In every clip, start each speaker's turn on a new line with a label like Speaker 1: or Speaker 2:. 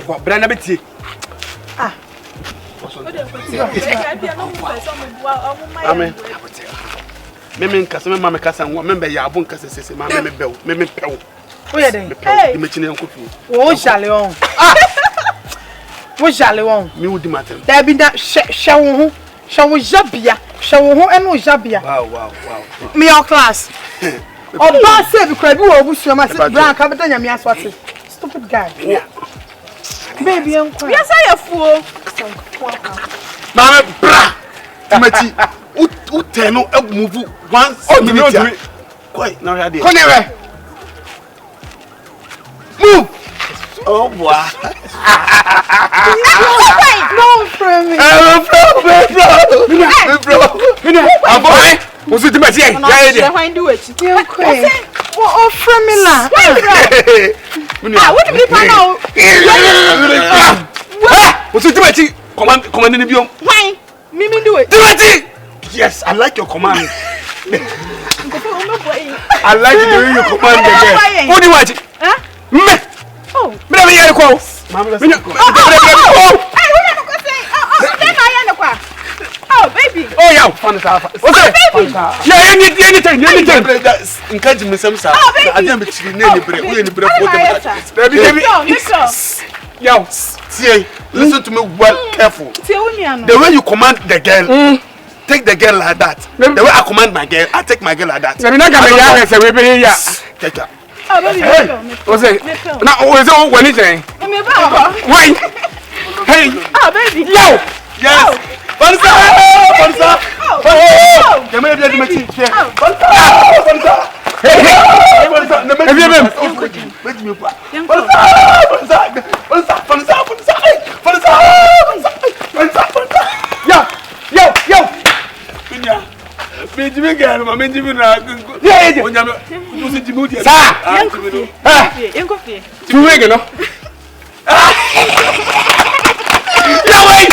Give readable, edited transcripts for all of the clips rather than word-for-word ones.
Speaker 1: for brand beti.
Speaker 2: Ah.
Speaker 1: Amen. Meme nkasa mema mekasa nwo membe ya abu nkasa sese ma meme bew meme pew.
Speaker 2: Oye den.
Speaker 1: Hey. Dimechine nkofi.
Speaker 2: Wo jale on. Ah. Wo jale on.
Speaker 1: Mi wudi matem.
Speaker 2: Da bi da hwe wo ho. Hwe wo jabia. Hwe wo ho eno jabia.
Speaker 1: Wow.
Speaker 2: Me your class. Oba say bi kwa bi wo obusu ma say bra ka beta nyame aswate. Stupid guy. Baby enko.
Speaker 3: Yes I afuo.
Speaker 1: Mama bra. Dimechi uteno move once minute. Koi na ya dey.
Speaker 2: Konere.
Speaker 1: Move. Oh boy.
Speaker 2: No from me.
Speaker 1: Bro. Avoid. What's it Dimechi?
Speaker 3: Yeah. Why do it?
Speaker 2: What from me la?
Speaker 3: What do you now?
Speaker 1: What's it Dimechi? Command in the biome.
Speaker 3: Why? Mimi do it.
Speaker 1: Dimechi. Yes, I like your command. I like the way you command the girl. What do you want?
Speaker 3: Huh?
Speaker 1: Me.
Speaker 3: Oh.
Speaker 1: Me na me hear call.
Speaker 3: Oh, baby.
Speaker 1: Oh, yeah. Okay. Yeah, anything. Encourage me some sir. I didn't be chilling any break. We any break for baby. Yo, see, listen to me well careful. The way you command the girl, take the girl like that. The way I command my girl, I take my girl like that. Take her.
Speaker 3: Oh, baby.
Speaker 1: What's it? Now, what is it? What is it? Why? Hey.
Speaker 3: Oh, baby.
Speaker 1: Yo. Yes. Bonsa. Oh. Come here, Dimechi. Bonsa. Hey. Yo. Benjamin girl, my Benjamin na. Yeah. Onyame. Usi Jimudi. Sir.
Speaker 3: Enkofi.
Speaker 1: Tuwege no. Yeah, wait.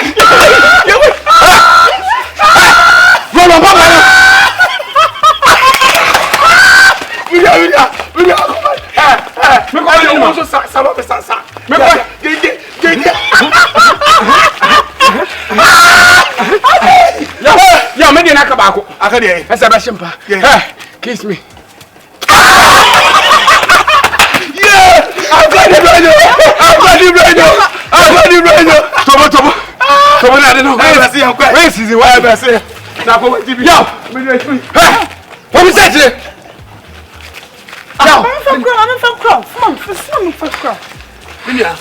Speaker 1: Roll on, Yo, me na kabako. Akade. Esa ba shimpa. Kiss me. Yeah! I've got the radio. Tomo na de no. Where is the wire be say? Na ko TV. Yo! What is that?
Speaker 2: I'm from Crow. Come on, from Crow.
Speaker 1: Minya.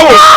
Speaker 1: What?